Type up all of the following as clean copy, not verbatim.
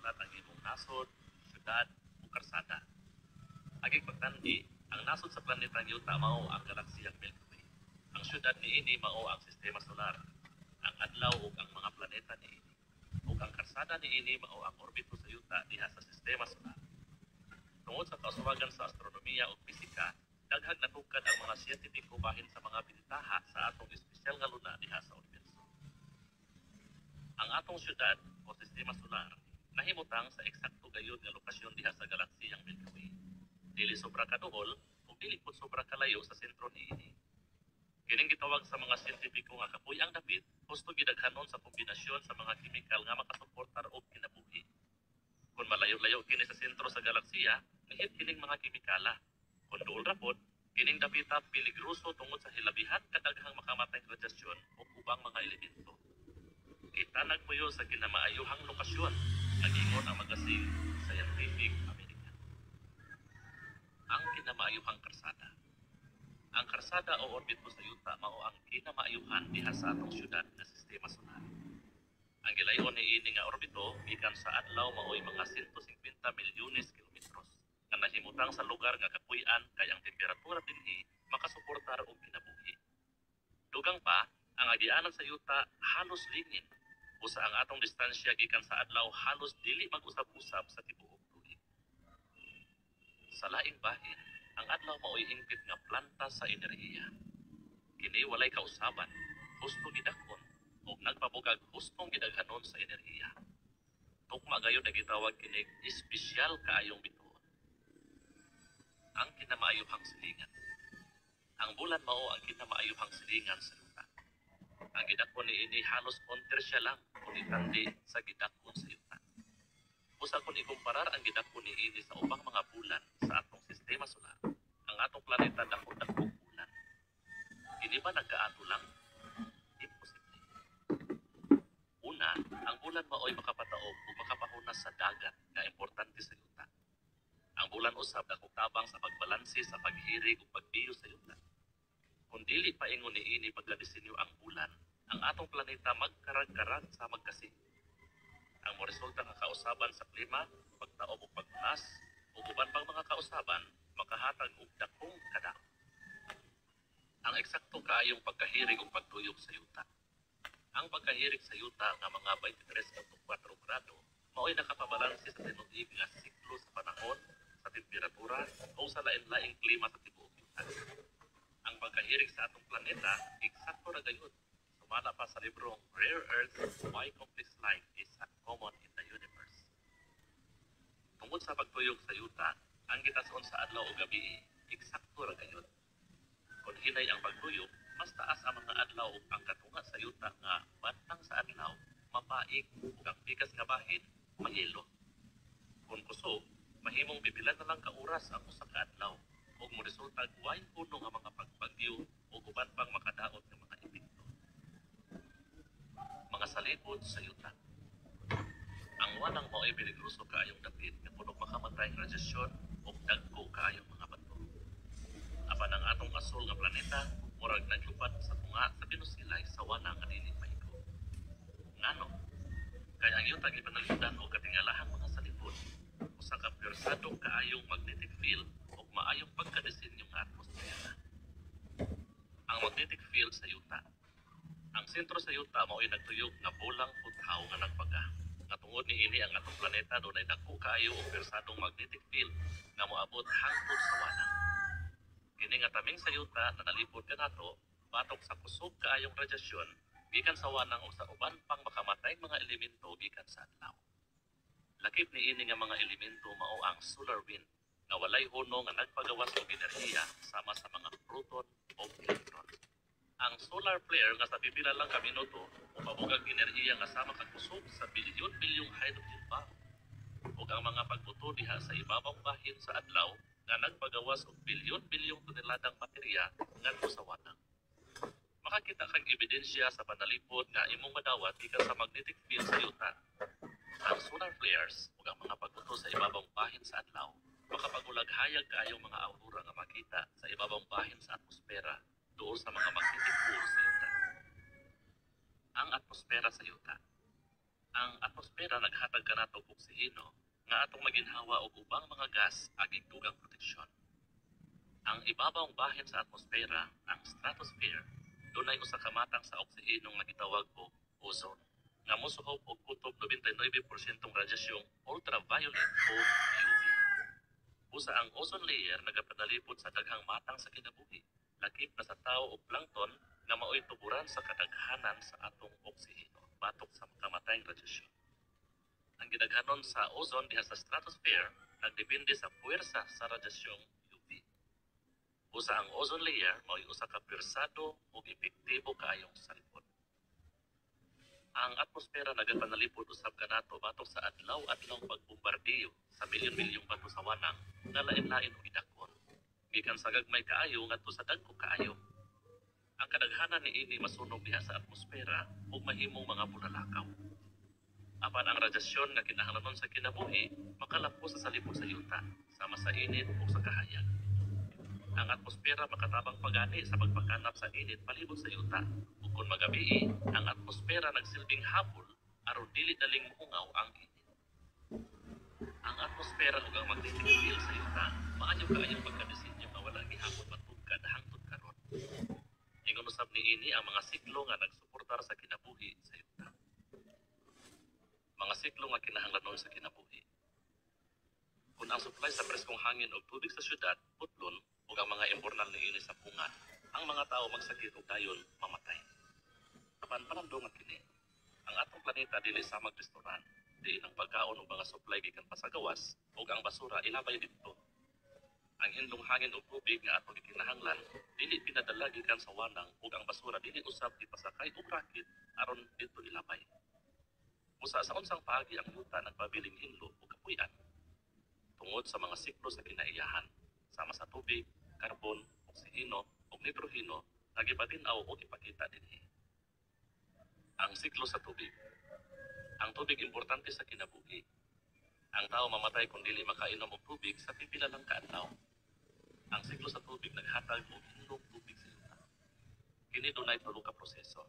sulat ang imong nasod, syudad, o karsada. Agig pagtandi, ang nasod sa planetang yuta mao ang galaksiyang Milky Way. Ang syudad niini mao ang sistema solar, ang adlaw ug ang mga planeta niini. Ug ang karsada niini mao ang orbito sa yuta diha sa sistema solar. Tungod sa kausawagan sa astronomiya ug pisika, daghang natukad ang mga siyentipiko bahin sa mga bintaha sa atong espesyal nga luna diha sa universo. Ang atong syudad o sistema solar nahimutang sa eksakto gayud nga lokasyon diha sa galaksiyang Milky Way. Dili sobra kaduol ug dili pud sobra kalayo sa sentro niini. Kining gitawag sa mga siyentipiko nga kapuy-ang dapit, husto gidaghanon sa kombinasyon sa mga kemikal nga makasuportar og kinabuhi. Kung malayo-layo kini sa sentro sa galaksiya, nihit kining mga kemikala. Kung duol ra pod, kining dapita peligroso tungod sa hilabihan kadaghang makamatay radyasyon o ubang mga elemento. Itanag mo yun sa kinamaayuhang lokasyon, nag-ingon ang magasin Scientific American. Ang kinamaayuhang karsada. Ang karsada o orbito sa yuta mao ang kinamaayuhan diha sa atong syudad nga sistema solar. Ang gilayon niini nga orbito gikan sa adlaw mao'y mga 150 milyones kilometros. Nga nahimutang sa lugar nga kapuy-an kay ang temperatura dinhi makasuportar og kinabuhi. Dugang pa, ang agianan sa yuta halos lingin. Usa ang atong distansya gikan sa adlaw halos dili mag-usab-usab sa tibuok tuig. Sa laing bahin, ang adlaw mao'y hingpit nga planta sa enerhiya. Kini walay kausaban, husto gidakon ug nagpabugag hustong gidaghanon sa enerhiya. Tukma gayud na gitawag kining espesyal kaayong bituon. Ang kinamaayuhang silingan. Ang bulan mao ang kinamaayuhang silingan sa yuta. Ang gidakon niini halos konter siya lang kung itandi sa gidakon sa yuta. Usa kung ikumparar ang gidakon niini sa ubang mga bulan sa atong sistema solar, ang atong planeta dako-dakong bulan. Kini ba nagkaato lang? Imposible. Una, ang bulan mao'y makapataog o makapahunas sa dagat nga importante sa yuta. Ang bulan usab dako tabang sa pagbalanse sa paghirig ug pagbiyo sa yuta. Kung dili paingon niini pagkadisenyo ang bulan, ang atong planeta magkarag-karag sa magkasing. Ang moresulta nga kausaban sa klima, pagtaob ug pagpunas, ug uban pang mga kausaban makahatag og dakong kadaot. Ang eksakto kaayong pagkahirig ug pagtuyok sa yuta. Ang pagkahirig sa yuta nga mga 23.4 grado mao'y nakapabalanse sa tinud-ig nga siklo sa panahon, sa temperatura o sa lain-laing klima sa tibuok yuta. Ang pagkahirig sa atong planeta eksakto ra gayud. Sumala pa sa librong Rare Earths Why Complex Life is Uncommon in the Universe. Tungod sa pagtuyok sa yuta, ang gitason sa adlaw o gabi eksakto ra gayud. Kung hinay ang pagtuyok, mas taas ang mga adlaw ug ang katunga sa yuta nga bantang sa adlaw mapaig ug ang pikas nga bahin mahilo. Kung kusog, mahimong bibilan na lang ka oras ang usa ka adlaw ug moresulta way puno nga mga pagbagyo ug uban pang makadaot nga mga epekto. Mga salibot sa yuta. Ang wanang mao'y peligroso kaayong dapit nga puno makamatay radyasyon ug dagko kaayong mga bato. Apan ang atong asol nga planeta murag naglupat sa tunga sa pinusilay sa wana nga dili maigo. Ngano? Kay ang yuta gipanalitan og katingalahang mga salibot, usa ka persadong kaayong magnetic field ug maayong pagkadisenyo nga atmosfera. Ang magnetic field sa yuta. Ang sentro sa yuta mao'y nagtuyok nga bolang puthaw nga nagpaga. Nga tungod niini ang atong planeta dunay dako kaayo og persadong magnetic field nga moabot hangtod sa wana. Kini nga taming sa yuta na nalipod kanato batok sa kusog kaayong radyasyon gikan sa wanang o sa uban pang makamatay mga elemento gikan sa adlaw. Lakip niini nga mga elemento mao ang solar wind nga walay huno nga nagpagawas og enerhiya sama sa mga proton o electron. Ang solar flare nga sa pipila lang ka minuto mapabugag enerhiya nga sama kag kusog sa bilyon-bilyong hydrogen bomb. Ug ang mga pagbuto diha sa ibabang bahin sa adlaw nga nagpagawas og bilyon-bilyong toneladang materya ngadto sa wanang. Makakita kag ebidensya sa panalipod nga imong madawat gikan sa magnetic field sa yuta. Ang solar flares ug ang mga pagbuto sa ibabang bahin sa adlaw makapagulaghayag kaayong mga aurora nga makita sa ibabang bahin sa atmosfera duol sa mga magnetic poles sa yuta. Ang atmosfera sa yuta. Ang atmosfera naghatag kanato og oksiheno nga atong maginhawa og ubang mga gas aging dugang proteksyon. Ang ibabawng bahin sa atmosfera, ang stratosphere, dunay usa ka matang sa oksiheno nga gitawag og ozone, nga mosuhop og kutob 99% radyasyong ultraviolet o UV. Usa ang ozone layer nagapadalipod sa daghang matang sa kinabuhi, lakip na sa tao ug plankton nga mao'y tuburan sa kadaghanan sa atong oksiheno batok sa makamatayang radyasyon. Ang gidaghanon sa ozone diha sa stratosphere nagdepende sa puwersa sa radyasyong UV. Usa ang ozone layer mao'y usa ka pwersado ug epektibo kaayong salpon. Ang atmosfera nagapanalipod usab kanato batok sa adlaw-adlaw pagbombardiyo sa milyon-milyong bato sa wanang nga lain-lain ug gidakon, gikan sa gagmay kaayo ngadto sa dagko kaayo. Ang kadaghanan niini masunog diha sa atmosfera ug mahimong mga bulalakaw. Apan ang radyasyon nga kinahanglanon sa kinabuhi makalapos sa salibot sa yuta, sama sa init ug sa kahayag. Ang atmosfera makatabang pagani sa pagpakanap sa init palibot sa yuta, ug kung magabii, ang atmosfera nagsilbing habol aron dili daling muhungaw ang init. Ang atmosfera ug ang magnetic field sa yuta maayo kaayong pagkadisenyo nga wala gihapon matugkad hangtod karon. Ingon usab niini ang mga siklo nga nagsuportar sa kinabuhi sa yuta. Mga siklo nga kinahanglanon sa kinabuhi. Kung ang supply sa preskong hangin o tubig sa syudad putlon ug ang mga imbornal niini sa pungan, ang mga tao magsakit ug dayon mamatay. Apan panandungan kini, ang atong planeta dili sa magrestoran, diin ang pagkaon ug mga supply gikan pa sa gawas ug ang basura ilabay didto. Ang hinlong hangin ug tubig nga atong gikinahanglan dili pinadala gikan sa wanang ug ang basura dili usab gipasakay og rakit aron didto ilabay. Usa sa unsang paagi ang yuta nagpabiling hinlo ug kapuy-an tungod sa mga siklo sa kinaiyahan, sama sa tubig, karbon, oksiheno ug nitroheno nga gipatin-aw ug ipakita dinhi. Ang siklo sa tubig. Ang tubig importante sa kinabuhi. Ang tao mamatay kung dili makainom og tubig sa pipila lang ka adlaw. Ang siklo sa tubig naghatag og hinlong tubig sa yuta. Kini dunay tulo ka proseso.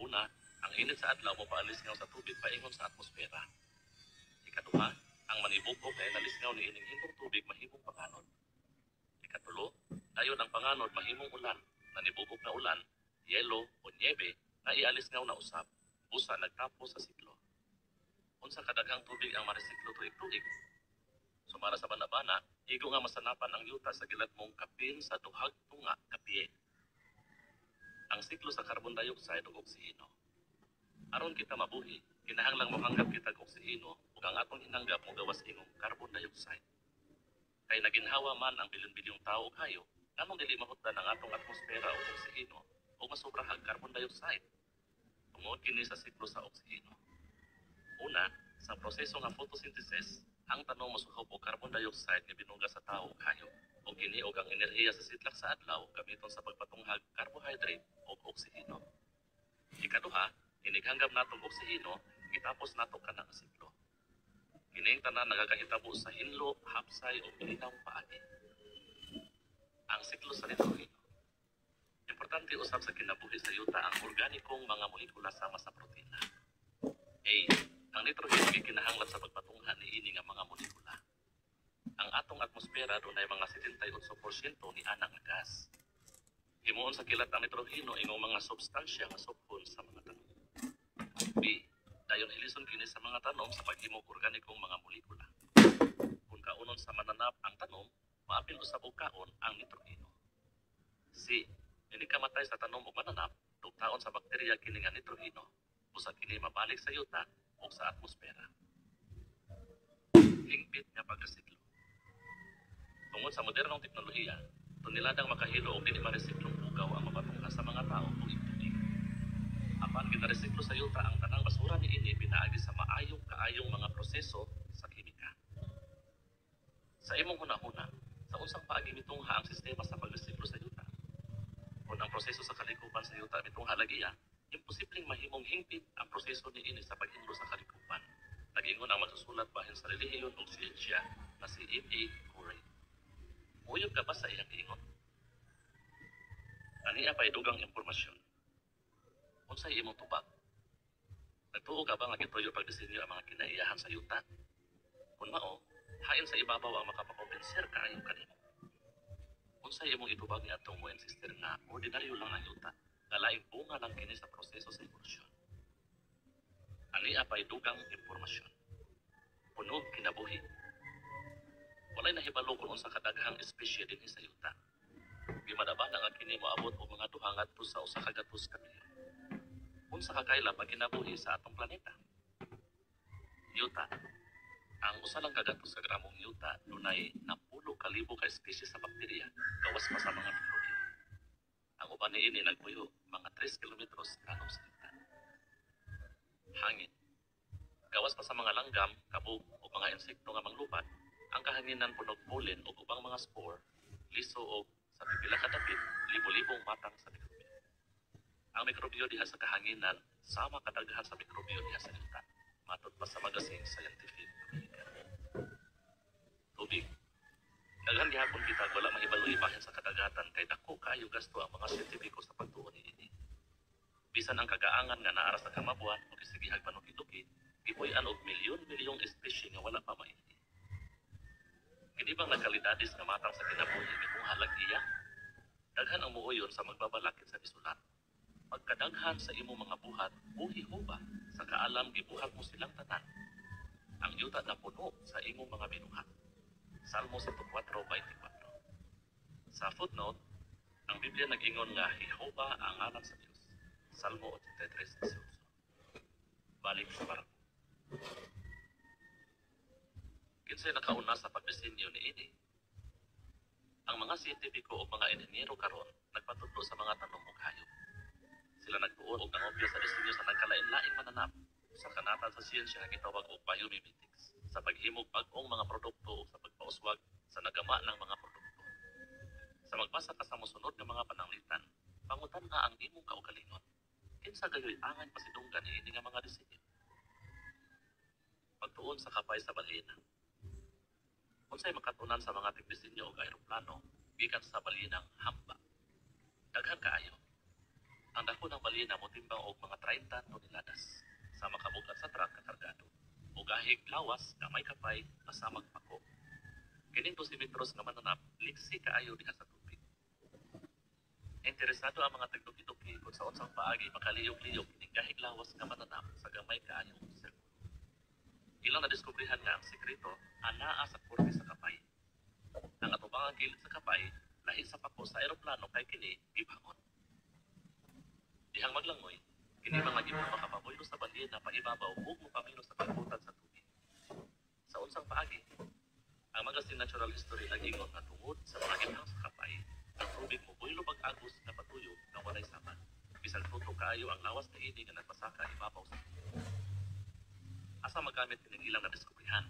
Una, ang init sa adlaw mopaalis sa tubig paingon sa atmosfera. Ikaduha, ang manibugok kay nalisngaw ni ining hinlong tubig mahimong panganod. Ikatulo, dayon ang panganod mahimong ulan, nanibugok na ulan, yelo o niebe na ialisngaw na usab, busa nagtapos sa siklo. Unsa kadaghang tubig ang maresiklo tuig-tuig? Sumara sa banabana, igo nga masanapan ang yuta sa gilad mong kapin sa duhag tunga kapiye. Ang siklo sa carbon dioxide ug oksiheno. Aron kita mabuhi, kinahanglang mohanggap kita og oksiheno ug ang atong hinanggap mo gawas ingong carbon dioxide. Kay naginhawa man ang bilyon-bilyong tawo ug hayop, anong dili mahutdan ang atong atmosfera ug oksiheno ug masobrahag carbon dioxide? Tungod kini sa siklo sa oksiheno. Una, sa proseso nga photosynthesis, ang tanong mosuhop og carbon dioxide nga binuga sa tawo ug hayop, ug kini og ang enerhiya sa sidlak sa adlaw gamiton sa pagpatunghag carbohydrate ug oksiheno. Ikaduha, inighangab nato og oksiheno, gitapos nato kanang siklo. Kining tanan nagakahitabo sa hinlo, hapsay ug linawng paagi. Ang siklo sa nitroheno. Importante usab sa kinabuhi sa yuta ang organikong mga molekula sama sa protina. A. Ang nitroheno gikinahanglan sa pagpatunghan niini nga mga molekula. Ang atong atmosfera dunay mga 78% ni ana nga gas. Himuon sa kilat ang nitroheno ingong mga substansya nga subhon sa mga tanom. B. Dayon ilison kini sa mga tanom sa paghimog organikong mga molekula. Kung kaunon sa mananap ang tanom, maapil usab og kaon ang nitroheno. C. Dili kamatay sa tanom ug mananap, tugtaon sa bakterya kini nga nitroheno. Usa kini mabalik sa yuta o sa atmosfera. Hingpit nga pagresiklo. Tungod sa modernong teknolohiya, tuniladang makahilo og dili maresiklong bugaw ang mapatungha sa mga tao ug tubig. Apan ginaresiklo sa yuta ang tanang basura niini pinaagi sa maayong kaayong mga proseso sa kimika. Sa imong hunahuna, sa unsang paagi mitungha ang sistema sa pagresiklo sa yuta? Kung ang proseso sa kalikupan sa yuta mitungha lagiya, imposibleng mahimong hingpit ang proseso niini sa paghinlo sa kalikupan. Nag-ingon ang magsusulat bahin sa relihiyon ug siyensya na si M.A. Corey. Uyog ka ba sa iyang ingon? Aniya pa'y dugang impormasyon. Unsay imong tubag? Nagtuo ka ba nga gituyo pagdisenyo ang mga kinaiyahan sa yuta? Kung mao, hain sa ibabaw ang makapakompensir kaayo kanimo. Unsay imong itubag ni atong mo insister nga ordinaryo lang ang yuta, nga laing bunga lang kini sa proseso sa evolusyon. Ani apay dugang impormasyon. Punog kinabuhi. Walay nahibalo kung unsa kadaghang espisye dinhi sa yuta. Gimadaban nga kini moabot og mga 2 ngadto sa 1 ka gatos ka milyon. Unsa ka kaila pag kinabuhi sa atong planeta? Yuta. Ang usa lang ka gatos ka gramong yuta dunay 10,000 ka espisye sa bakterya gawas pa sa mga mikrobyo. Ang uban niini nagpuyo mga 3 kilometros kanom sa yuta. Hangin. Gawas pa sa mga langgam, kabog o mga insekto nga manglupat, ang kahanginan punog pollen o ubang mga spore, liso o sa pipila ka dapit, libo-libong matang sa mikrobyo. Ang mikrobyo diha sa kahanginan sama kadaghan sa mikrobyo diha sa yuta. Matod pa sa magazine Scientific American. Tubig. Daghan gihapon kita wala mahibalo ibahin sa kadagatan kay dako kaayo gasto ang mga siyentipiko sa pagtuo niini. Bisan ang kagaangan nga naara sa kamabuan o kisigihag panuki-tuki, gipuy-an og milyon-milyong espisye nga wala pa maili. Kini bang nagkalidadis nga matang sa kinabuhi mitong halag iya? Daghan ang muuyon sa magbabalakid sa bisulat. Pagkadaghan sa imo mga buhat, buhi ba sa kaalam gibuhat mo silang tanan. Ang yuta na puno sa imo mga binuhat. Salmo 104:24. Sa footnote, ang Biblia nag-ingon nga Jehova ang ngalan sa Dios. Salmo 83:18. Balik sa barko. Kinsay nakauna sa pagdisenyo niini? Ang mga siyentipiko o mga inhenyero karon nagpatudlo sa mga tanong ug hayop. Sila nagtuon og nangopya sa disenyo sa nagkalain-laing mananap sa kanatan sa siyensya nga gitawag og biomimetics sa paghimog bag-ong mga produkto o sa pagpauswag sa nagama ng mga produkto. Sa magbasa ka sa mosunod nga mga pananglitan, pangutan-a ang imong kaugalingon. Kinsa gayoy angan pasidunggan niini nga mga disenyo? Pagtuon sa kapay sa balina. Unsay makatunan sa mga tigdisenyo og aeroplano gikan sa balinang hamba. Daghan kaayo. Ang dako ng balina motimbang og mga 30 toneladas sa makabugat sa truck kakargado. O gahig lawas na may kapay asa magpako. Kining 2 metros nga mananap liksi kaayo diha sa tubig. Interesado ang mga tigduki-duki kung sa unsang paagi makaliyog-liyog kining gahig lawas nga mananap sa gamay kaayong sirkulo. Ilang nadiskubrihan nga ang sekreto anaa sa kurte sa kapay. Ang atubangang gilid sa kapay lahi sa pako sa eroplano kay kini gibangon. Dihang maglangoy, kini mga gibon makapaboylo sa balina paibabaw ug mopamilo sa pagbutan sa tubig. Sa unsang paagi, ang magazine Natural History nag-ingon nga tungod sa mga gibhang sa kapay, ang tubig moboylo pag-agos na patuyok nga walay saman. Bisag tutok kaayo ang lawas na ini nga nagpasaka ibabaw sa tubig. Asa magamit kining ilang nadiskubrihan?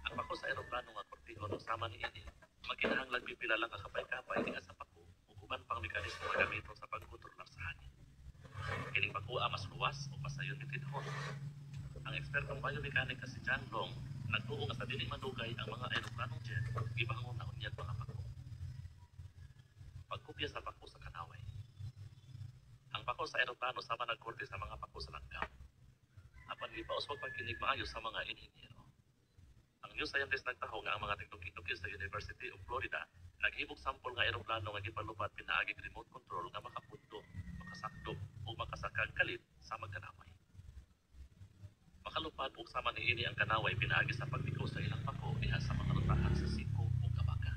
Ang pako sa eroplano nga kortihon sama ni ini, magkinahanglan pipila lang ka kapay-kapay diha sa pako ug uban pang mekanismo nga gamiton sa pagkontrolar sa hangin. Kining pagkuha mas luwas o masayon kitidhon. Ang ekspertong biomekanika si John Long nagtuo nga sa dili madugay ang mga eroplanong jet gibangon na unyag mga pako. Pagkopya sa pako sa kanaway. Ang pako sa eroplano sama nagkorte sa mga pako sa langgam. Apan gipauswag pagkinig maayo sa mga inhenyero. Ang new scientist nagtaho nga ang mga tigduki-duki sa University of Florida naghibog sampol nga eroplano nga gipalupat pinaaging remote control nga makapundo, makasakdop o makasakag kalit sa magkanaway. Makalupad ug sama niini ang kanaway pinaagi sa pagtikaw sa ilang pako diha sa mga rutahan sa siko o kabaga.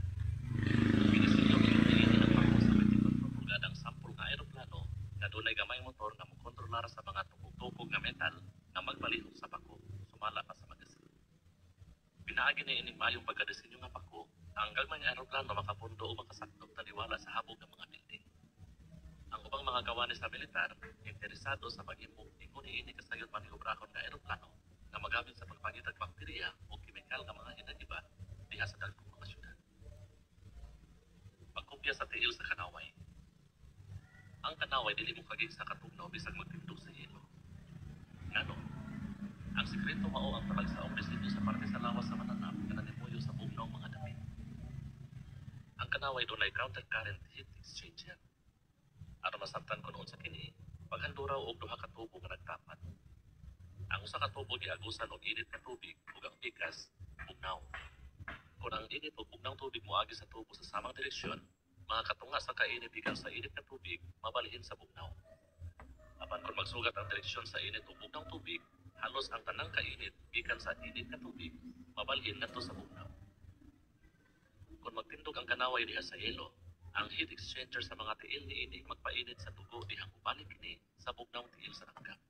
Pinisilyo niini ang pako sa pagtikontroladang sampol nga eroplano na dunay gamay motor nga mokontrolar sa mga tukog-tukog nga metal na magpalihok sa pako sumala pa sa magazine. Pinaagi niini maayong pagkadisenyo nga pako ang gagmay nga eroplano makapundo o makasakdop taliwala sa habog ng mga building. Ang ubang mga kawani sa militar, interesado sa pag-imog ingon niini kasayod maniobrahon nga eroplano na magamit sa pagpangitag bakterya o kemikal nga mga hinagiba diha sa dagkong mga syudad. Pagkopya sa tiil sa kanaway. Ang kanaway dili mo kagig sa katugnaw bisag magtindog sa yelo. Ngano? Ang sekreto mao ang talagsaong disenyo sa parte sa lawas sa mananap nga nanimuyo sa bugnaw mga damit. Ang kanaway dunay counter-current heat exchanger. Aron masabtan kun unsa kini, paghanduraw og duha ka tubo nga nagtapat. Ang usa ka tubo giagusan og init nga tubig ug ang pikas bugnaw. Kung ang init o bugnang tubig moagi sa tubo sa samang direksyon, mga katunga sa kainit gikan sa init nga tubig mabalhin sa bugnaw. Apan kung magsugat ang direksyon sa init o bugnang tubig, halos ang tanang kainit gikan sa init nga tubig mabalhin ngadto sa bugnaw. Kung magtindog ang kanaway diha sa yelo, ang heat exchanger sa mga tiil niini magpainit sa dugo dihang ubalik kini sa bugnawng tiil sa langgam.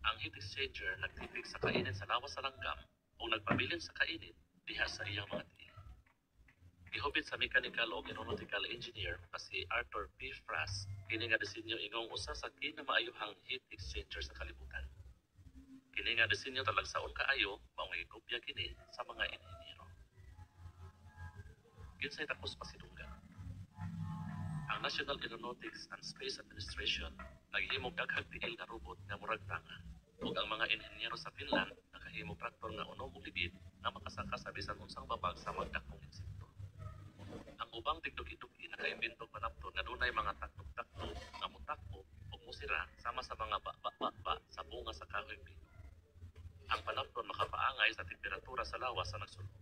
Ang heat exchanger nagtipig sa kainit sa lawas sa langgam o nagpabilin sa kainit diha sa iyang mga tiil. Gihubit sa mechanical o aeronautical engineer nga si Arthur P. Frass kini nga disenyo ingong usa sa kinamaayuhang heat exchanger sa kalibutan. Kini nga disenyo talagsaon kaayo mao nga kopya kini sa mga inhinyero. Kinsay takos pasidunggan. Ang National Aeronautics and Space Administration naghimog daghang tiil nga robot nga murag tanga ug ang mga inhinyero sa Finland nakahimog traktor nga unom ug libid na makasaka sa bisan unsang babag sa magdakong insekto. Ang ubang tigdog-dugi nakaimbento panapton nga dunay mga taktok-taktok nga mutakbo ug musira sama sa mga ba sa bunga sa kahoy pino. Ang panapton makapaangay sa temperatura sa lawas sa nagsulod.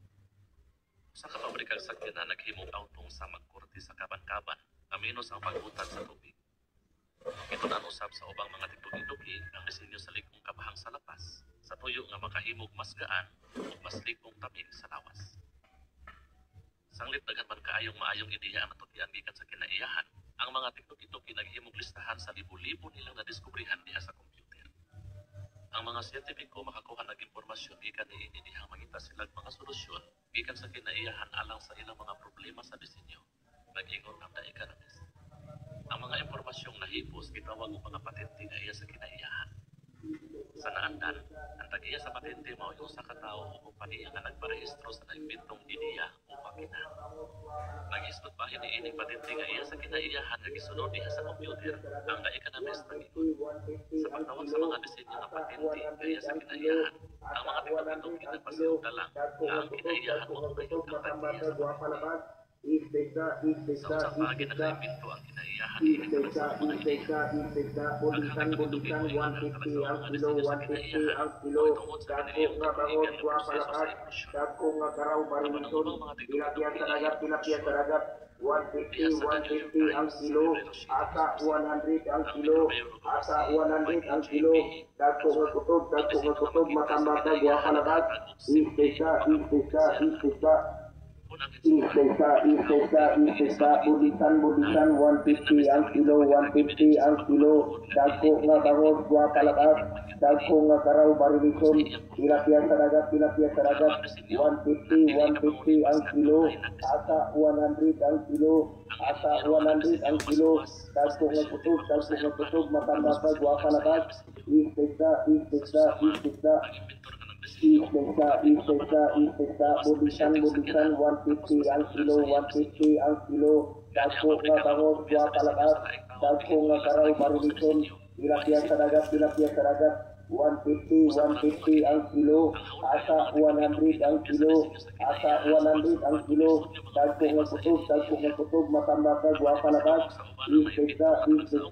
Sa kapabrikang sakyanan naghimog awtong sa magkurti sa kaban-kaban kaminos ang pagbutan sa tubig. Ito na usab sa ubang mga tigdugi-dugi ang disenyo sa likong kabahang sa lapas sa tuyo nga makahimog mas gaan ug mas likong tamin sa lawas. Sanglit daghan man kaayong maayong ideya ang natutian gikan sa kinaiyahan, ang mga tigdugi-dugi naghimog listahan sa libo-libo nilang nadiskubrihan diha sa kompyuter. Ang mga siyentipiko makakuha ng impormasyon gikan niini dihang mangita silang mga solusyon gikan sa kinaiyahan alang sa ilang mga problema sa disenyo. Nag-ingon ang The Economist. Ang mga impormasyong nahipos gitawag og mga patente nga iya sa kinaiyahan. Sa naandan, ang tag-iya sa patente mao yung sa katao o kompanya nga nagparehistro sa naimbentong ideya o makina. Nag-istot bahin niini patente nga iya sa kinaiyahan nga gisunod diha sa kompyuter, ang The Economist nag-ingon. Sa pagtawag sa mga disenyo nga patente nga iya sa kinaiyahan, ang mga tigdugi-dugi nagpasilugdalang nga ang kinaiyahan mo kayo ang tag-iya sa patente. Sa usang paagi nakaimbento ang kinaiyahan inikot sa mga ideya. Ang tigdugi-dugi mo ang talagsaon ang mga disenyo sa kinaiyahan o itungod sa piniliyong teknikan ng proseso sa emisyon. Apan ang ubang mga tigdugi-dugi diha sa The New York Times, asa 100 ang kilo, asa 100 ang kilo, dagko nga kutub matambaka gwa kalabas, istesa, budisan 150 ang kilo, 150 ang kilo, dagko nga bangos gwa kalabas, dagko nga karaw barilison, tilapia sa dagat, 150 ang kilo, asa 100 ang kilo, asa 100 ang kilo, dagko nga kutub matambaka gwa kalabas, istesa, budisan 150 ang kilo, 150 ang kilo, dagko nga bangos gwa kalabas, dagko nga karaw barilison, tilapia sa dagat, 150 ang kilo, asa 100 ang kilo, dagko nga kutub matambaka gwa kalabas, istesa, budisan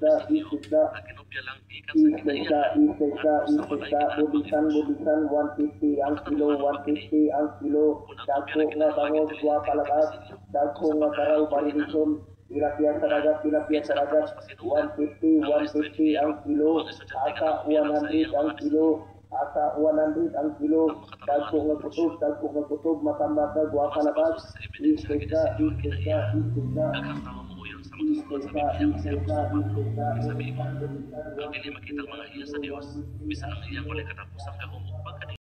150 ang kilo, 150 ang kilo, dagko nga bangos gwa kalabas, dagko nga karaw barilison, tilapia sa dagat, 150 ang kilo, asa 100 ang kilo, dagko nga kutub matambaka gwa kalabas, istesa. Ang dili makitang mga iya sa Dios, bisan ang iyang walay katapusang gahom o